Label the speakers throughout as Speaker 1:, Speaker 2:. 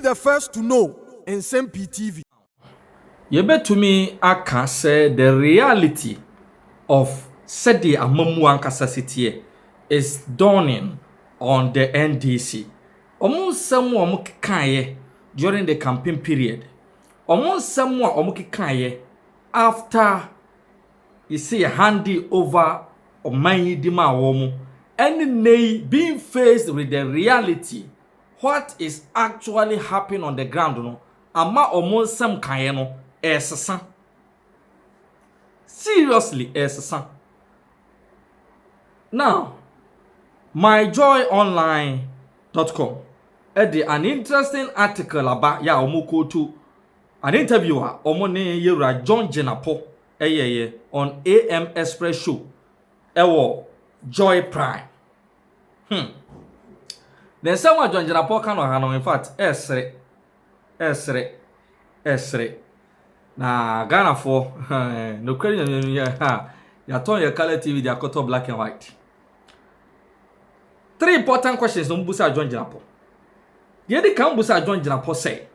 Speaker 1: the first to know Nsem-Pii TV.
Speaker 2: Yebetumi aka say the reality of cedi amamu ankasa sitie is dawning on the NDC. Omo nsɛm a omo kekaye during the campaign period. Omo nsɛm a omo kekaye after you see handy over oman di ma womo, and they being faced with the reality what is actually happening on the ground no ama omo nsɛm kaye no esesa. Seriously esesa. Now myjoyonline.com an interesting article about ya omo to an interviewer omo ne yewura John Jinapor on AM Express show ewo Joy Prime. Then someone John Jinapor kan no in fact esre na Ghana for no credit ya turn your color TV they are cut black and white. 3 important questions on Busa John Jinapor. Yedi kan Busa John Jinapor say,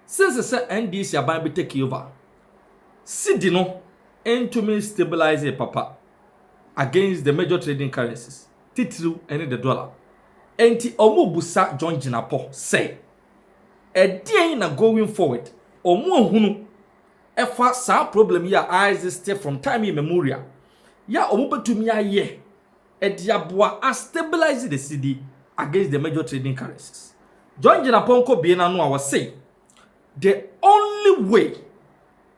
Speaker 2: since the NDC aban be take over, cedi no into me stabilize a papa against the major trading currencies, titru and the dollar. Enti omo Busa John Jinapor say, a day na going forward, omo hunu efa sa problem ya exist from time immemorial. Ya omo betumi aye Ediabwa a stabilize the cedi against the major trading currencies. John Jinapor ko be na no I was say the only way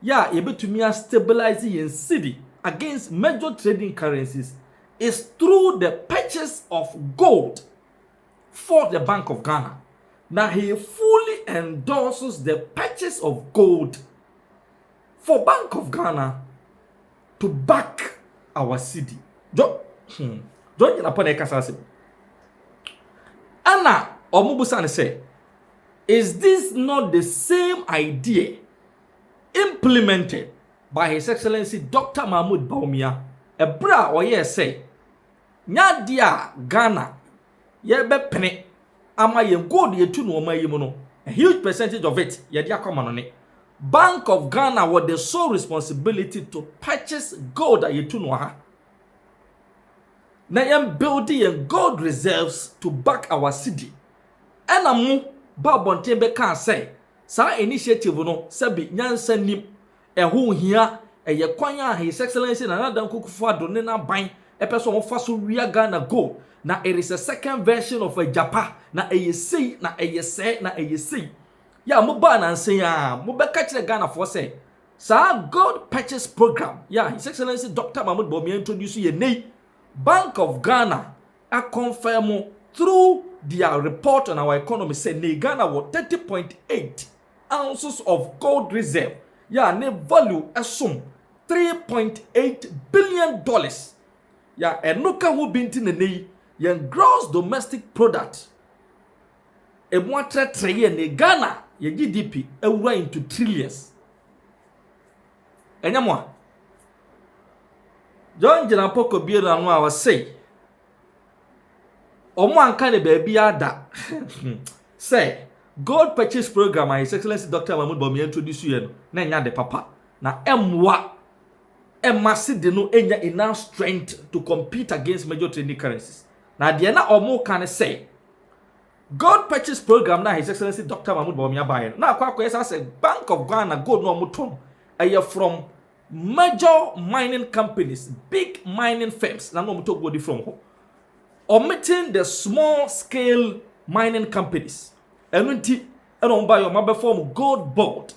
Speaker 2: ebetumi a stabilize yen cedi against major trading currencies is through the purchase of gold for the Bank of Ghana. Now he fully endorses the purchase of gold for Bank of Ghana to back our cedi. John Jinapor na kasase. Ana omubusa say, is this not the same idea implemented by His Excellency Dr. Mahmoud Bawumia? Ebra oye say, nya dia Ghana ye be pene ama ye gold ye tu no oma yi mu no, a huge percentage of it ye dia come on it. Bank of Ghana with the sole responsibility to purchase gold that ye tu no ha. Na yam building and gold reserves to back our cedi. And amu babonte be kan say sa initiative no sabi nyansa nim eho hia eye kwan a His Excellency na Nana Dankwa Addo na ban epeso mo faso wia Ghana gold na it is a second version of a Japan na eye sei na eye se na eye sei ya mo ba na nsen a mo be ka kire Ghana for say sa gold purchase program His Excellency Dr. Mahmoud Bawumia introduce ye nei Bank of Ghana a confirm through their report on our economy say Ghana was 30.8 ounces of gold reserve. Ne value assume $3.8 billion. And no can who binti ne gross domestic product. E mwatre treye ne Ghana ye GDP ewura into trillions. Enyamwa John Jinapor ko bi na no a say omo anka ne baby ada say gold purchase program His Excellency Dr. Mahmoud Bawumia introduce you na nya de papa na emwa cedi no enya enough strength to compete against major trading currencies. Na de na omo kan say gold purchase program na His Excellency Dr. Mahmoud Bawumia buy na akwa say Bank of Ghana gold no omo ton from major mining companies, big mining firms, na no muto go from home, omitting the small scale mining companies. Enunti eno mba yo mabe form gold board.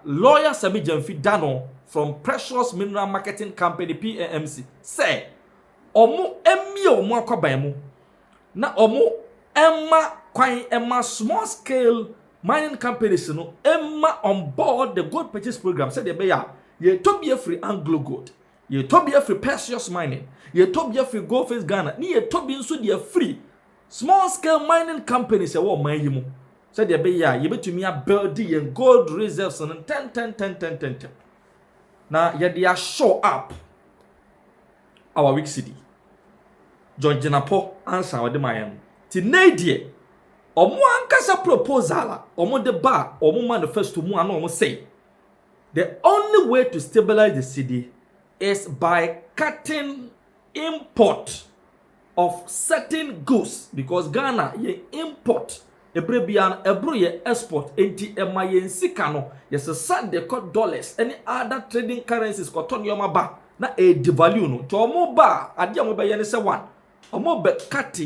Speaker 2: Lawyer Sabi Jamfi Dano from Precious Mineral Marketing Company PAMC say omo emi omo akwaban mu na omo emma small scale mining companies no emma on board the gold purchase program. Said they be ye tobie free Anglo Gold, ye tobie free Precious Mining, ye tobie free Goldface Ghana, ni ye tobie nso de free small scale mining companies e wo man yi mu. Said they be ye betumi a build ye gold reserves on 10. Na ye dey show up our week cedi. John Jinapor answer with my ti na die Omo ankasa proposal omo de ba omo manifesto mu ano omo say the only way to stabilize the cedi is by cutting import of certain goods, because Ghana ye import ebrebia ebro ye export enti ema ye nsika no yes sad the cut dollars any other trading currencies ko ton yoma ba na e devalue no to omo ba ade omo be ye ne se one omo be cut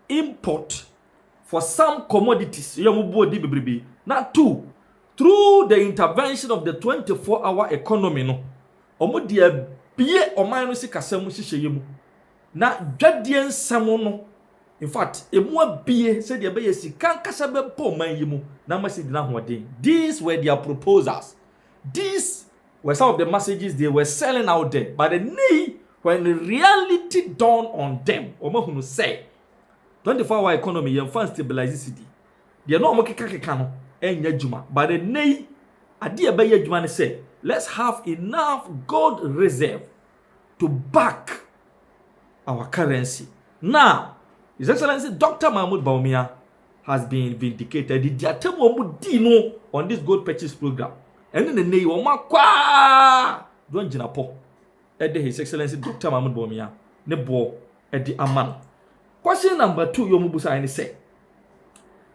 Speaker 2: import for some commodities yomo bo di bebrebe na two through the intervention of the 24-hour economy no omo dia bie oman no sikasam hihye mu na dwadie nsam no in fact emu abie said ye be sika kasa be po man yi mu na message na hoden. These were their proposals. These were some of the messages they were selling out there, but the need when reality dawned on them omo hunu say 24-hour economy ye fan stabilize city they no omo keka no enya juma, but the need ade e be ye juma ne say let's have enough gold reserve to back our currency. Now, His Excellency Dr. Mahmoud Bawumia has been vindicated. The attempt on this gold purchase program. And in the name of Makwa, don't Jinapor. His Excellency Dr. Mahmoud Bawumia, Nebo at the Aman. Question number 2, Yomubusa and say,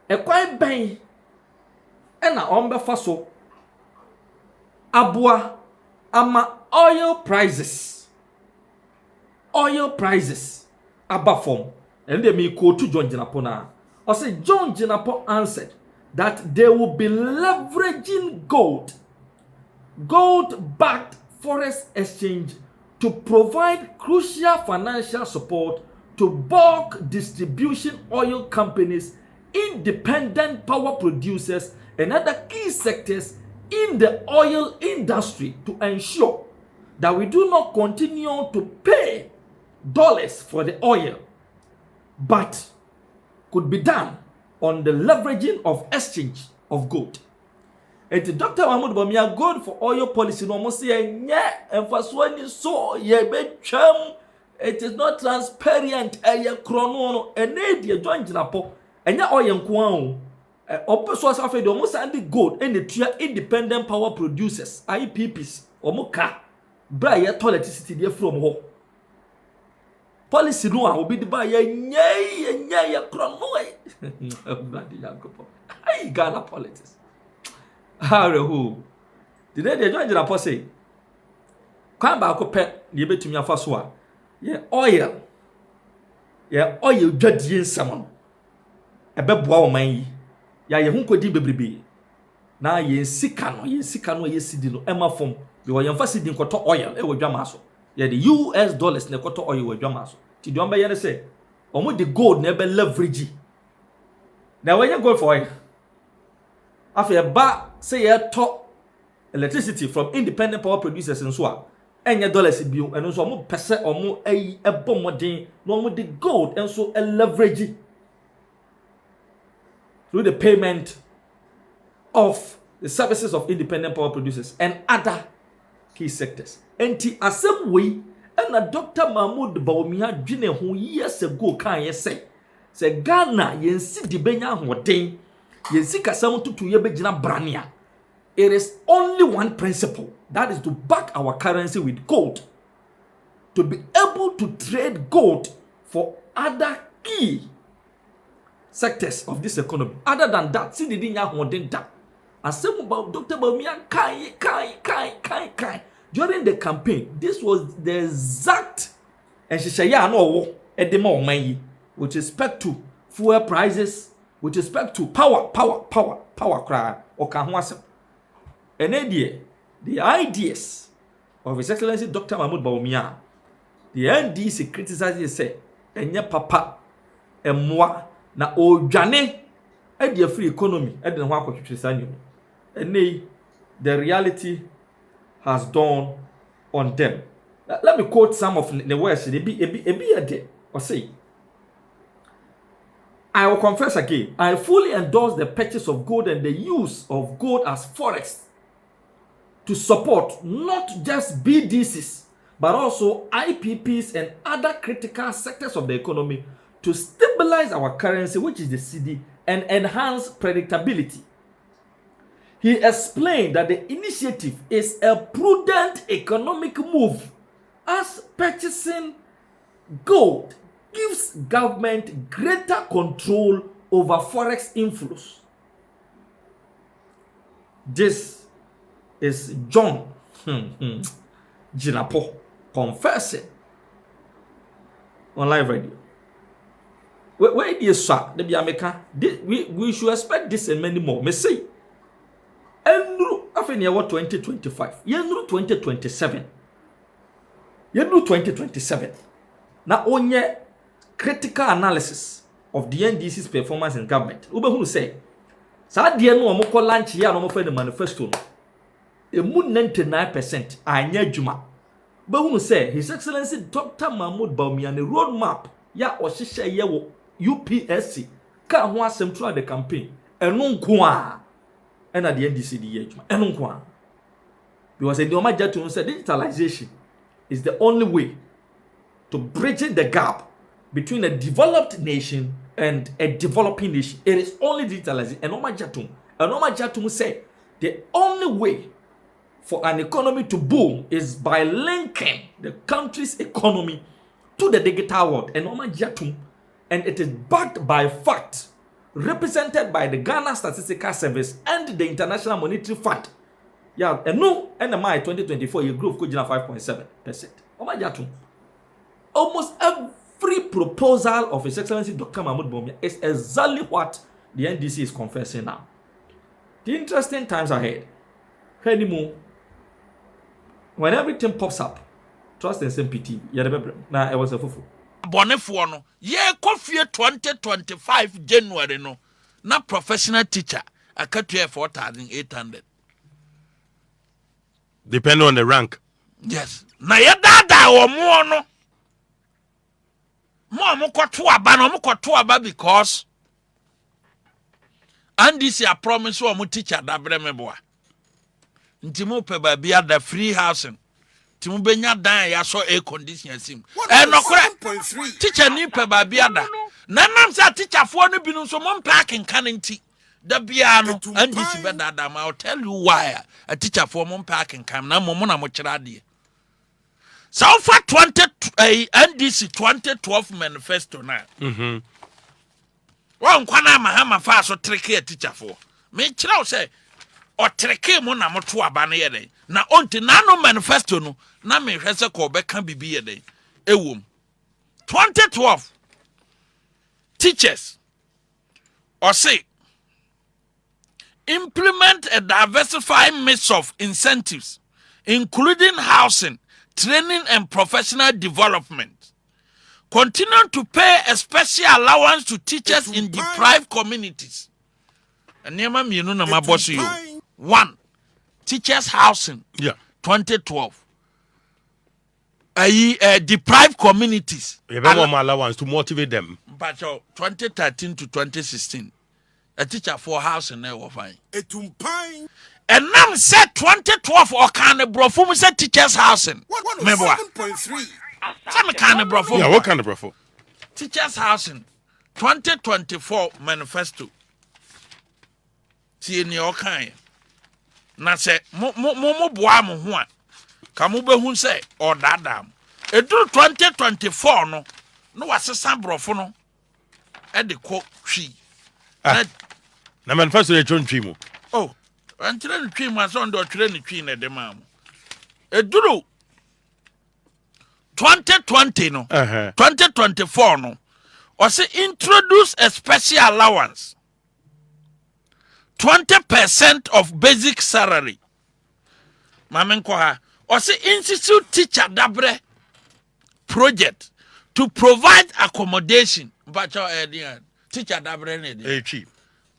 Speaker 2: a quiet bang and a ombe faso abua ama oil prices. Oil prices above form. And they may quote to John Jinapor now. Or say John Jinapor answered that they will be leveraging gold-backed forex exchange to provide crucial financial support to bulk distribution oil companies, independent power producers, and other key sectors in the oil industry to ensure that we do not continue to pay dollars for the oil, but could be done on the leveraging of exchange of gold. And Dr. Mahmoud Bawumia gold for oil policy no almost say so it is not transparent chrono and they join Jinapor and ya oil nko opeso asafe de almost and gold and the independent power producers IPPs omuka bra ye electricity dey from ho policy no a obi de ba ye nya krono ai Ghana politics who the day they join Jinapor say kwan ba ko pe ne betumi afa so a ye oil dwadie nsam no ebeboa wo man yi ya ye hunkodi bebrebe na ye sika no ye cedi no ema fom be wo yemfa cedi nkoto oil e wo dwama so ye the US dollars ne koto oil wo dwama so ti do mba ye ne say omo the gold na ebe leverage na when you go for oil after ba say ye to electricity from independent power producers nso a enye dollars bio eno so omo pese omo ebomodin no omo the gold enso leverage through the payment of the services of independent power producers and other key sectors. Enti asem we and Dr. Mahmoud Bawumia dwene ho years ago kan ye say Ghana yensi di benya hoden yensi kasam tutu ye begina brania. It is only one principle, that is to back our currency with gold, to be able to trade gold for other key sectors of this economy. Other than that, see the dinya hoden da. Asem about Dr. Bawumia kai. During the campaign, this was the exact and shishaya no edema omanyi with respect to fuel prices, with respect to power cry or kanwasem. And then the ideas of His Excellency Dr. Mahmoud Bawumia, the NDC criticizes say enye papa emwa na odwane e the free economy e de ho akotwetwe sanyo. And the reality has dawned on them. Let me quote some of the words. They be a day or say, I will confess again, I fully endorse the purchase of gold and the use of gold as forex to support not just BDCs, but also IPPs and other critical sectors of the economy to stabilize our currency, which is the cedi, and enhance predictability. He explained that the initiative is a prudent economic move as purchasing gold gives government greater control over forex inflows. This is John Jinapor confessing on live radio. Where is sir? We should expect this and many more. Me say, Enru afeni yawo 2025. Yenru 2027. Yenru 2027. Na onye critical analysis of the NDC's performance in government. Ube who say, sa die no omoko launch ya no omofo the manifesto no. Emu 99% anya adwuma. Ube who say His Excellency Dr. Mahmoud Bawumia ne roadmap ya ohihye ye wo UPSC ka ho asem throughout the campaign. Eno nko a and at the NDC the year. Because the Omajatu said digitalization is the only way to bridge the gap between a developed nation and a developing nation. It is only digitalization. And Omajatu said the only way for an economy to boom is by linking the country's economy to the digital world. And it is backed by facts, represented by the Ghana Statistical Service and the International Monetary Fund. Yeah, and no, NMI 2024, your growth could 5.7%. Almost every proposal of His Excellency Dr. Mahmoud Bawumia is exactly what the NDC is confessing now. The interesting times ahead. Anymore, when everything pops up, trust Nsem-Pii. Now it was a fufu.
Speaker 3: Bonefo no ye kofie 2025 January no na professional teacher akatua 4,800
Speaker 4: depending on the rank.
Speaker 3: Yes, na ye dada wo mo no mo koto aba no mo koto aba because and this ya promise wo mo teacher da bre me boa nti mo pe ba bia da free housing timu benya dan ya so air conditioner sim enokore teacher ni pe ba bia da nanam sa teacher fo no bi no so mo parking kan nti da bia no and this be da ma I'll tell you why a teacher for mo parking kan na mo na mo kira de so for 20 NDC 2012 manifesto na wa nkwana ma fa so trick a teacher for me kira o say o trick mo na mo to aba na ye den na onti na no manifesto no na me hwese ko be kan bibi ye den ewom 2012 teachers or say implement a diversified mix of incentives including housing, training and professional development. Continue to pay a allowance to teachers in deprived communities. And nema mi no na maboso yo. 1. Teachers housing.
Speaker 4: Yeah.
Speaker 3: 2012. Deprived communities.
Speaker 4: You have more allowance to motivate them.
Speaker 3: But 2013 to 2016, a teacher for housing there was fine. And now said 2012 or kind of brofum said teachers housing. Remember what?
Speaker 1: 7.3.
Speaker 3: Some kind of brofum.
Speaker 4: Yeah, what kind of brofum?
Speaker 3: Teachers housing 2024 manifesto. See in your kind. Na say mo boa mo ho a ka mo be hu say o dadam e do 2024 no wasesa brofo no e de ko twi
Speaker 4: na manifesto e tron twi mo
Speaker 3: oh antire twi mo so ndo twire ni twi na de ma mo e duro 2020 no 2024 no o say introduce a special allowance 20% of basic salary. Mamenkoha. Or say institute teacher dabre project to provide accommodation. But teacher dabre need.
Speaker 4: Cheap.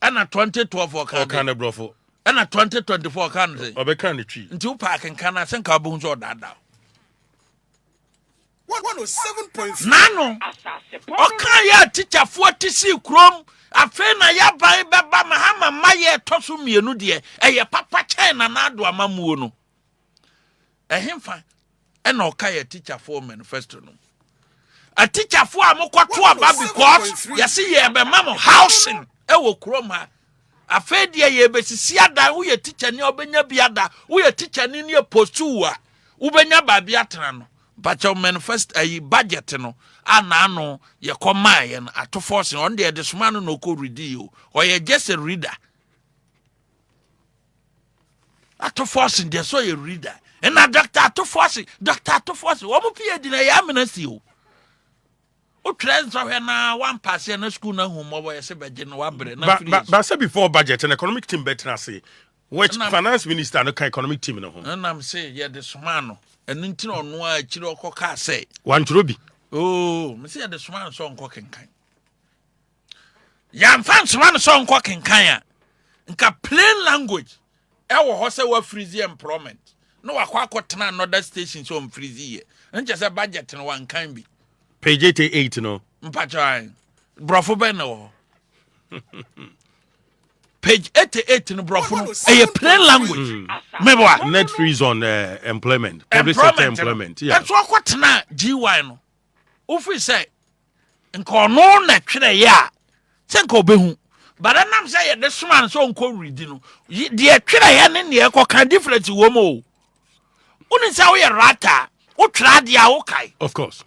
Speaker 3: And a 2012 or
Speaker 4: kind of brofo.
Speaker 3: And a 2024 can say.
Speaker 4: Or be kind of cheap.
Speaker 3: Into park and can I think kabunzo or dada.
Speaker 1: 107.3.
Speaker 3: Nano. Okay, ya teacher 40 C chrome. Afena ya bai baba mahama maye tosu mienu de eye papa china na ado amamuo no ehemfa e na oka ya teacher for manifesto no a teacher for a mokɔto aba because yɛse yɛbɛma mo housing ɛwɔ kurom ha afei deɛ yɛbɛsisi ada woyɛ teacher ni obenya bi ada woyɛ teacher ni ne postu a wobenya baabi atena no but your manifest budget no ana no yɛkɔmaa yɛ no ato force on the desoma no no kɔ read o or you just a reader ato force there so you reader and na doctor ato force wo mo PhD na ya menasi o trends so na one pass na school na home boy say beje no wabre na free
Speaker 4: but say before budget and economic team better say which finance minister no ka economic team no home
Speaker 3: and I'm say yeah the soma no enu nti no no a chiri okoka say
Speaker 4: one trobi
Speaker 3: oh me say the soma so onko kenkan ya mfa soma no so onko kenkan a nka plain language e wo ho say wa freeze employment no wakwa akotena another station so on freeze ye nche say budget no wan kan bi
Speaker 4: page 88 no
Speaker 3: mpatwai brofo ben no page 88 no brofo no a plain language meboa
Speaker 4: net freeze on employment public sector employment yeah
Speaker 3: that's what akotena GY no ofi say nka ono na twere ya se nka obehu but anam say ye this man so nko read no de twere ya ne ne ekoka different wo mo uni say we rata wo twere de a wo kai
Speaker 4: of course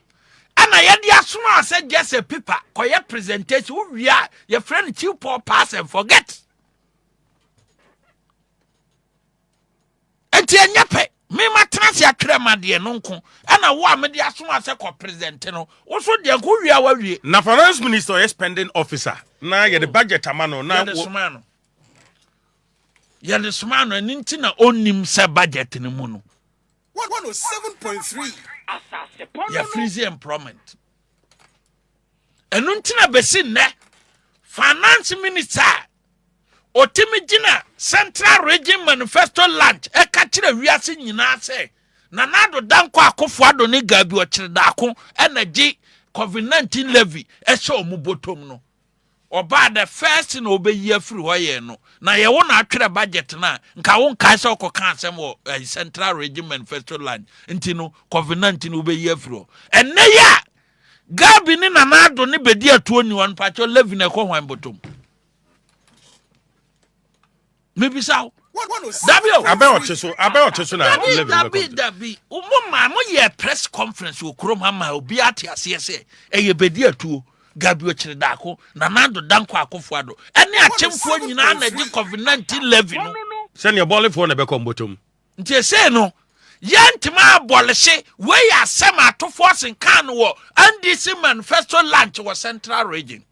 Speaker 3: ana yedi asuma say just a paper koye presentation wo wia your friend Jinapor pass and forget enti enyape me matransi atwere ma de no nko ana wo a me de asuma say ko present no wo so de nko wia wa wie
Speaker 4: na finance minister is spending officer na ye the budget amano na
Speaker 3: ye the sumano ninti na onnim se budget ni mu no
Speaker 1: 107.3
Speaker 3: ya freeze employment enu ntina besi ne finance minister otimi gina central region manifesto launch e ka kire wiase nyina se na nado danko akofo ado ne gabi o kire daako energy COVID-19 levy e se omubotom no oba the first na obeyi afiri ho ye no na ye wo na atwere budget na nka wo nka se okoka asem wo central region manifesto land nti no COVID-19 obeyi afiri ho enne ya gabi ni na nado ne bedi atuo ni won pacho levy na ko hwan botom maybe sao Dabio
Speaker 4: abe ocheso na levy
Speaker 3: dabi umma mo ye press conference wo krom ha ma obi ate ase se eye bedi atuo gabi o kire dako na nando danko akofo ado ene achemfo nyina na di COVID-19 levy no
Speaker 4: se ne bolefo na be kombotom
Speaker 3: nti se no yantima abolese we asem atofo sen kan wo NDC manifesto launch wo central region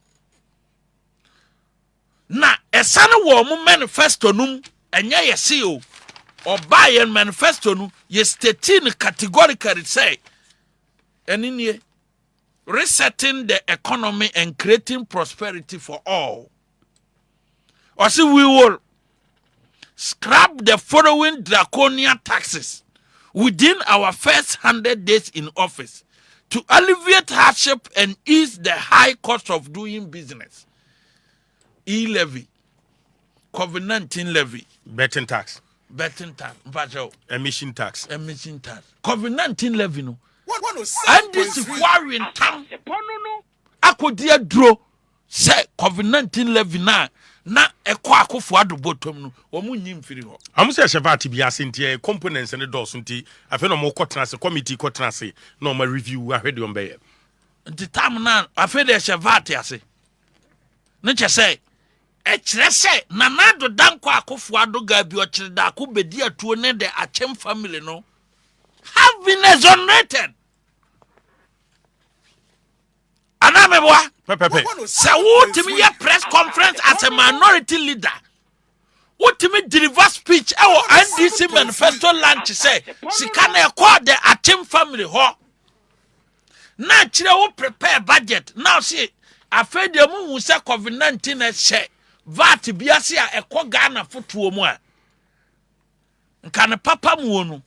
Speaker 3: na esane wo mu manifesto num enya yesi o obayen manifesto nu ye stating categorically say enini resetting the economy and creating prosperity for all. Also, we will scrap the following draconian taxes within our first 100 days in office to alleviate hardship and ease the high cost of doing business. E-levy, COVID-19 levy,
Speaker 4: betting tax,
Speaker 3: emission tax, COVID-19 levy no.
Speaker 1: And
Speaker 3: this is worrying time. Akodia dro say COVID-19 levy na ekwa akofo ado bottom no wo mu nyim firi ho
Speaker 4: am say chevati bia sentie components ne dos nti afi no mo kotena se committee kotena se no ma review ahwede on be
Speaker 3: nti tam na afi de chevati ase ne che say e kire say na nado danko akofo ado ga bi o kire da ko bedi atuo ne de achem family no have been exonerated. Anameboa say wotimi ye press conference as a minority leader. Wotimi deliver speech our NDC manifesto launch say sika na call the Atim family ho. Na kire wo prepare budget. Now see afede mu say COVID-19 e she VAT biase a ekọ Ghana fotuo mu a. Nka ne papa mu onu.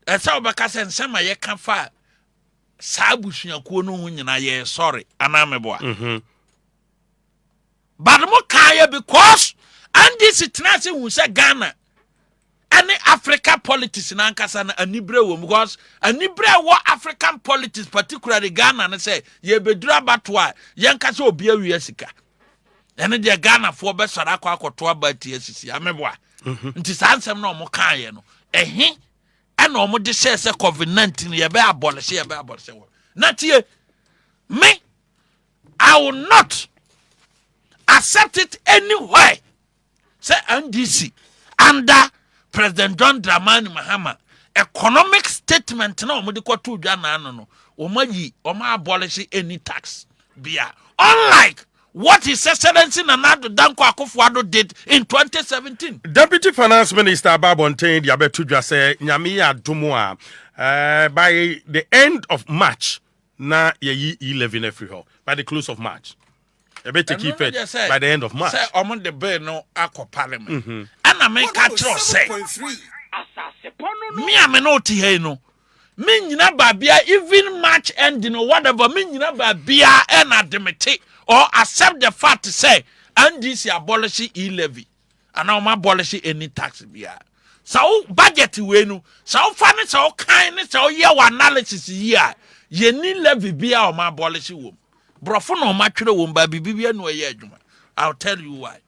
Speaker 3: Esa obaka se nsema ye kan fa sabusuakuo no hu nyina ye sorry anameboa but mo kaya because and this tenase hu se Ghana any Africa politics in Ankasa na anibre wo because anibre wo African politics particularly Ghana na say ye bedura batwa yenkasa obi awie sika ene de Ghana fo be sora akwa akoto abati asisi ameboa nti sansem na omo kan ye no ehe ena omo de se COVID-19 ye be abolish wo na tie me I will not accept it anywhere say NDC under President John Dramani Mahama economic statement na omo de kwato dwa na no omayi oma abolish any tax bia unlike what His Excellency Nana Danko Akufo-Addo did in 2017.
Speaker 4: Deputy Finance Minister Babontain Diabetudwa say nyame adomo by the end of March na ye e-levy na free by the close of March. You better keep it by the end of March.
Speaker 3: Say omo the bill no akọ parliament. And I make catch say me am no ti he no. Me nyina ba bia even March ending or whatever me nyina ba bia and admit or accept the fact to say NDC abolish e-levy and now abolish any tax bia. So budget we no so funny so kind so year analysis here ye ni levy bia or ma abolish wo. Brofo no ma twere wo ba bibia no ye adwuma. I'll tell you why.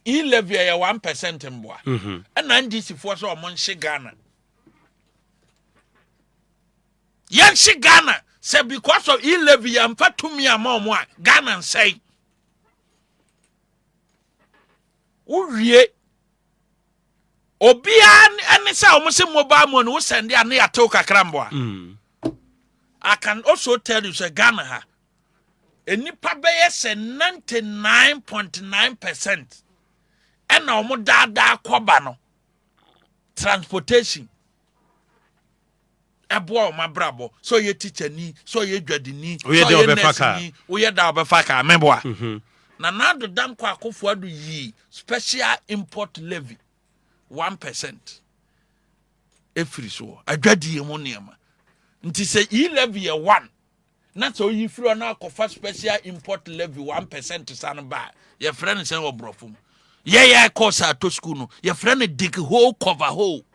Speaker 3: E-levy ya 1% mboa. And NDC for so amon Ghana. Yan Ghana say because of e-levy ya mfa tumi ama Ghana say. Urie obia ene say omo se mobile money wo send ya na ya to kakra mboa. I can also tell you say Ghana ha enipa beye say 99.9% ena omo dada koba no transportation ebo o mabrabo so ye teacher ni so ye dwadini so ye nurse ni wo ye da obefaka meboa na nado Danko Akufo-Addo yi special import levy 1% efiri so adwadi emu niema nti say e-levy ye 1 na so yi free na akofa special import levy 1% san ba ye friend say obrofum ye course ato school no ye friend dig hole cover hole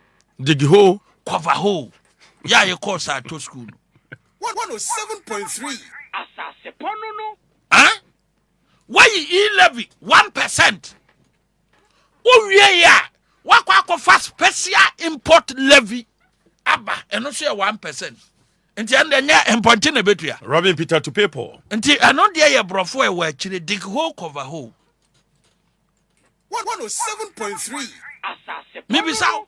Speaker 3: yeah ye course ato school no
Speaker 1: 107.3
Speaker 5: asase pono no
Speaker 3: huh why e-levy 1% o wie ya wakwa akofa special import levy aba eno so ye 1%. Nti ande nya emponte na betua
Speaker 4: Robin Peter to people.
Speaker 3: nti ano de ye brofo e wa chire dig hole cover hole
Speaker 1: 107.3
Speaker 5: asase
Speaker 3: maybe so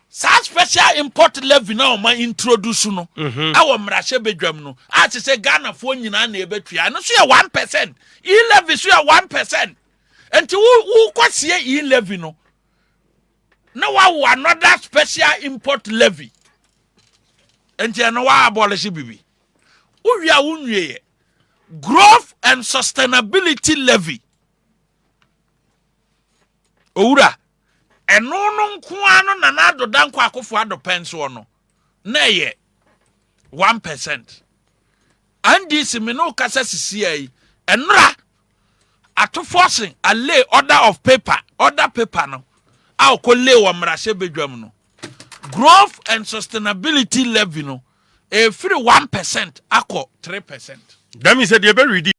Speaker 3: special import levy na o ma introduce no awo mrahye bedwam no a se Ghana fo nyina na e betua no so ye 1% e-levy so ye 1% nti wo kwasie e-levy no na wa another special import levy enti eno wa abolish bibi uwia unwie growth and sustainability levy owura eno no nkoa no na nado Danko Akufo-Addo penso no na ye 1% NDC me no kasa sisi ai enra ato forcing a lay order paper no a ko lay wa mrahye bedwam no growth and sustainability levy no free 1% akọ 3%.
Speaker 4: That means that you be ready.